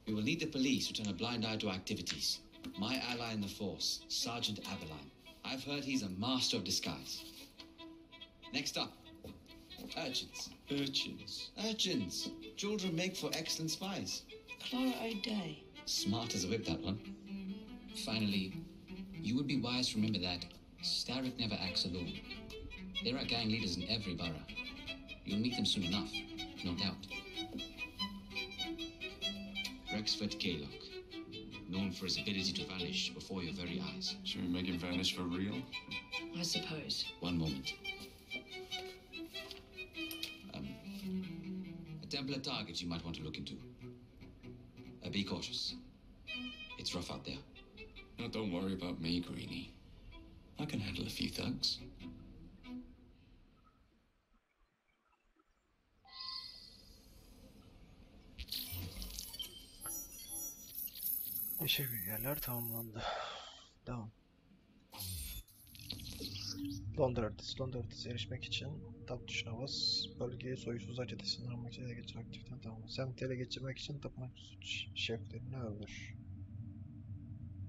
We will need the police to turn a blind eye to activities. My ally in the force, Sergeant Abeline. I've heard he's a master of disguise. Next up, urchins. Urchins. Urchins. Children make for excellent spies. Clara O'Day. Smart as a whip, that one. Finally, you would be wise to remember that Starrick never acts alone. There are gang leaders in every borough. You'll meet them soon enough, no doubt. Rexford Kaylock, known for his ability to vanish before your very eyes. Should we make him vanish for real? I suppose. One moment. A Templar target you might want to look into. Be cautious. It's rough out there. No, don't worry about me, Greenie. I can handle a few thugs. Yeşil yerler tamamlandı. Devam. Londra haritası erişmek için tab tuşuna bas. Bölgeyi soysuzlar çetesinden almak için ele geçir aktiften tamam. Semti ele geçirmek için tapınak şeflerini öldür.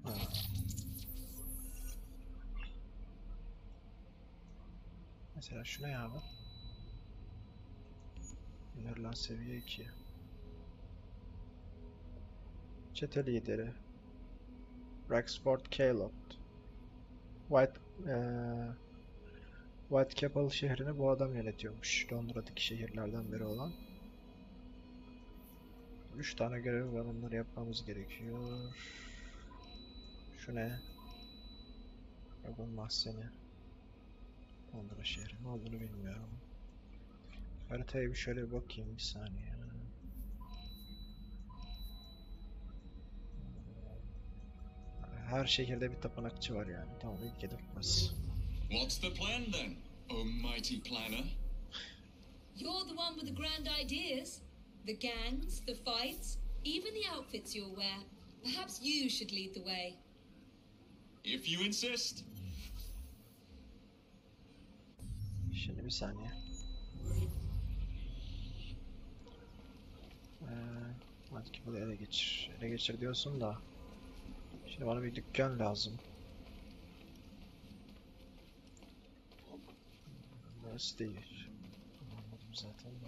Ha. Mesela şu ne abi? İnerilen seviye 2. Çete lideri Rexford Kaylock. Whitechapel şehrini bu adam yönetiyormuş. Londra'daki şehirlerden biri olan. 3 tane görev var, onları yapmamız gerekiyor. Şu ne? Öbür mahzeni. Londra şehri. Ne olduğunu bilmiyorum. Haritaya bir şöyle bir bakayım bir saniye. Her şehirde bir tapınakçı var yani. Tamam, ilk hedef burası. What's the plan then, oh mighty planner? You're the one with the grand ideas. The gangs, the fights, even the outfits you'll wear. Perhaps you should lead the way. If you insist. Şimdi bir saniye. Hadi ki bunu ele geçir. Ele geçir diyorsun da. Şimdi bana bir dükkan lazım. Burası değil. Anladım zaten da.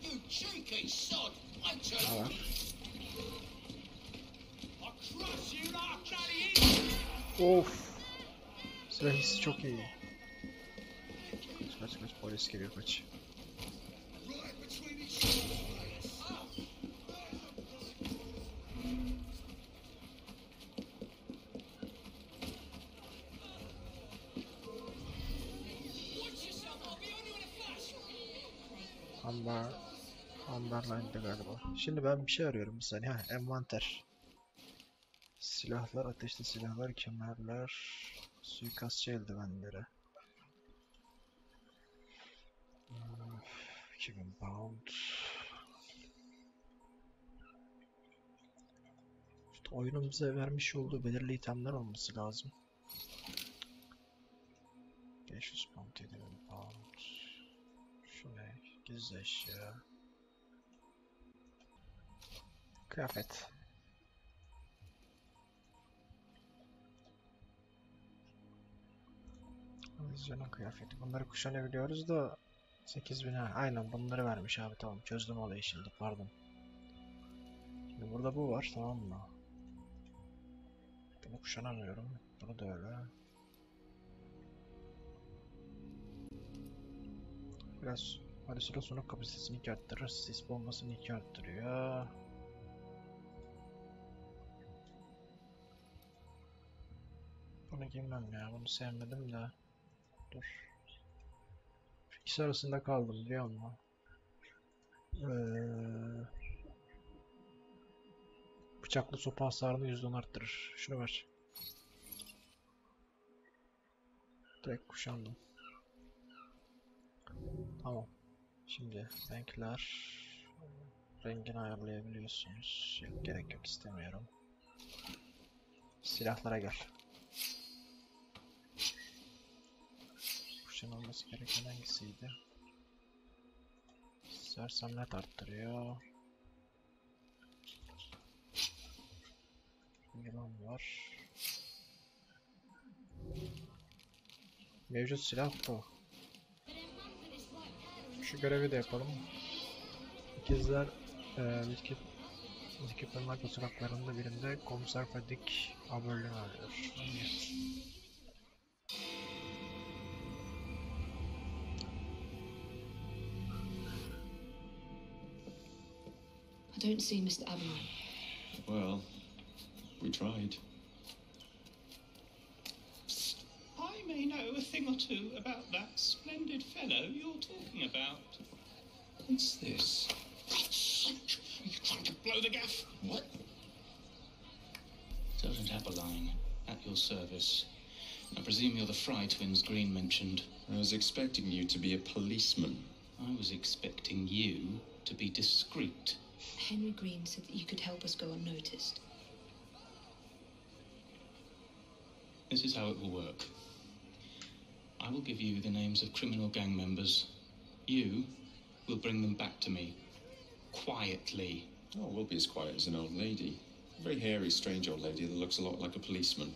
You cheeky sod! I tell Ha you, var. I'll crush you like bloody Of! Silah hissi çok iyi. Kaç polis geliyor kaç. right between his shoulders. Amberline'de galiba. Şimdi ben bir şey arıyorum bir saniye. Ha, envanter. Silahlar, ateşli silahlar, kemerler, suikastçı eldivenleri. 2000 pound. İşte oyunun bize vermiş olduğu belirli itemler olması lazım. 500 pound, 7000 pound. Şu ne? Gizli eşya. Kıyafet. Vizyonun kıyafeti. Bunları kuşanabiliyoruz da 8000 ha. Aynen bunları vermiş abi, tamam çözdüm olayı şimdi, pardon. Şimdi burada bu var, tamam mı? Bunu kuşanamıyorum. Bunu da öyle. Biraz halüsinasyonun kapasitesini 2 arttırır. Sis bombasını 2 arttırıyor. Bunu giymem ya. Bunu sevmedim de. Dur. İkisi arasında kaldım biliyor musun? Bıçaklı sopa hasarını %10 arttırır. Şunu ver. Direkt kuşandım. Tamam. Şimdi renkler. Rengini ayarlayabiliyorsunuz. Yok, gerek yok, istemiyorum. Silahlara gel. Kuşanılması gereken hangisiydi? Sersemlet arttırıyor. Yılan var. Mevcut silah bu. Şu görevi de yapalım. İkizler Zikip Marka sokaklarında birinde komiser Fadik haberlerini arıyor. I don't see Mr. Aberlin. Well, we tried. I may know a thing or two about that splendid fellow you're talking about. What's this? Are you trying to blow the gaff? What? Sergeant Aberline, at your service. I presume you're the Fry twins Green mentioned. I was expecting you to be a policeman. I was expecting you to be discreet. Henry Green said that you could help us go unnoticed. This is how it will work. I will give you the names of criminal gang members. You will bring them back to me. Quietly. Oh, we'll be as quiet as an old lady. A very hairy, strange old lady that looks a lot like a policeman.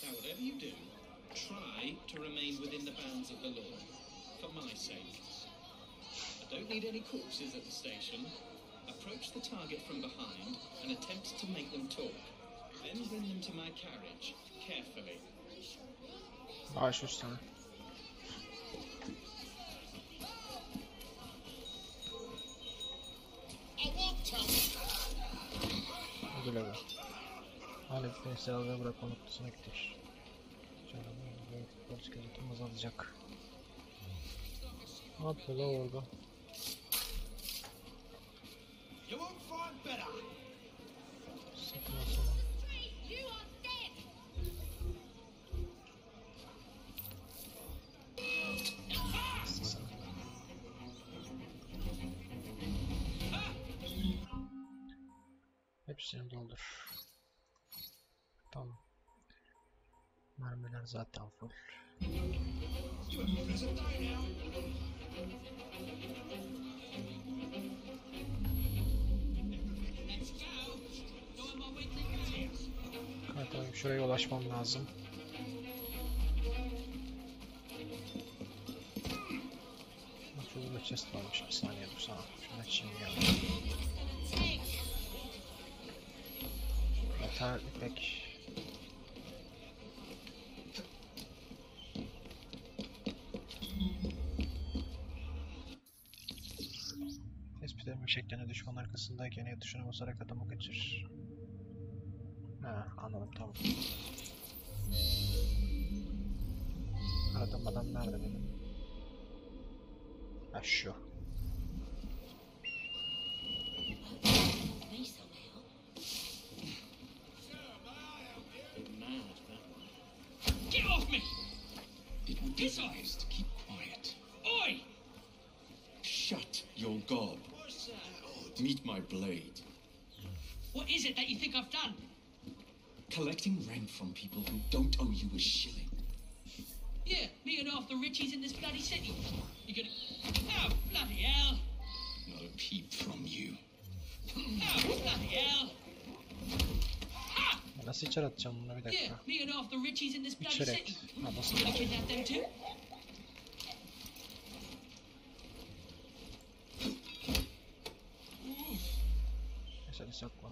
Now, whatever you do, try to remain within the bounds of the law, for my sake. I don't need any corpses at the station. Approach the target from behind and attempt to make them talk. Then bring them to my carriage, carefully. Baş üstüne. Güle güle. Aletini silahları bırakma noktasına gidiyor. Polis gözetim azalacak. Ne yapıyor lan orada? Sakın asılma. Hepsini doldur. Tamam. Mermiler zaten full. Tamam, şuraya ulaşmam lazım. Şurada chest varmış, bir saniye dursana. Şunu açayım ya. Yeter ipek. Tespit edilme şeklinde düşman arkasındayken ya tuşuna basarak adamı kaçır. Ha, anladım, tamam. Aradığım adam nerede benim? Ha, şu. Get off me! It would be wise to keep quiet. Oi! Shut your gob. Meet my blade. What is it that you think I've done? Collecting rent from people who don't owe you a shilling. Yeah, me and half the richies in this bloody city. You gonna... Oh, bloody hell! Not a peep from you. Oh, bloody hell! Nasıl içeri atacağım bunu, bir dakika. Yeah, me and half the richies in this bloody İçeri city. at. Ha, basın. You gonna kidnap them too? Mesela sakla.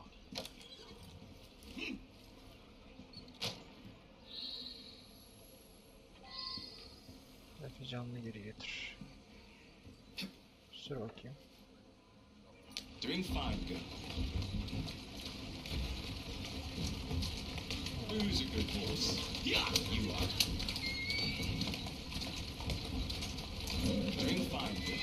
Ve canlı geri getir. Sür bakayım. Doing fine, girl. Who's a good horse? Yeah, you are. Doing fine, girl.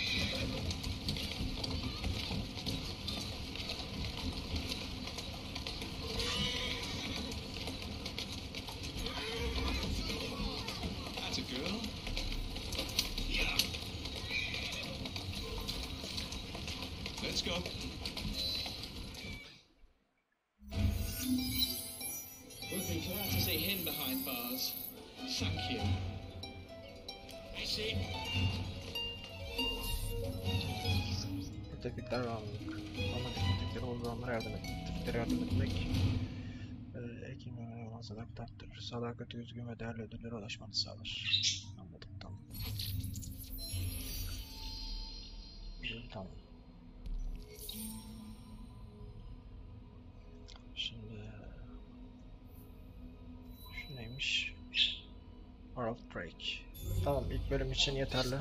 That's a girl. Yeah. Let's go. Would be glad to see him behind bars. Thank you. That's it. Tebrikler aldık. Ama tebrikleri olduğu anlara yardım etmek. Ekim ve sadakattır. Sadakati üzgün ve değerli ödüllere ulaşmanı sağlar. Anladık, tamam. Tamam. Şimdi şu neymiş? World Break. Tamam, ilk bölüm için yeterli.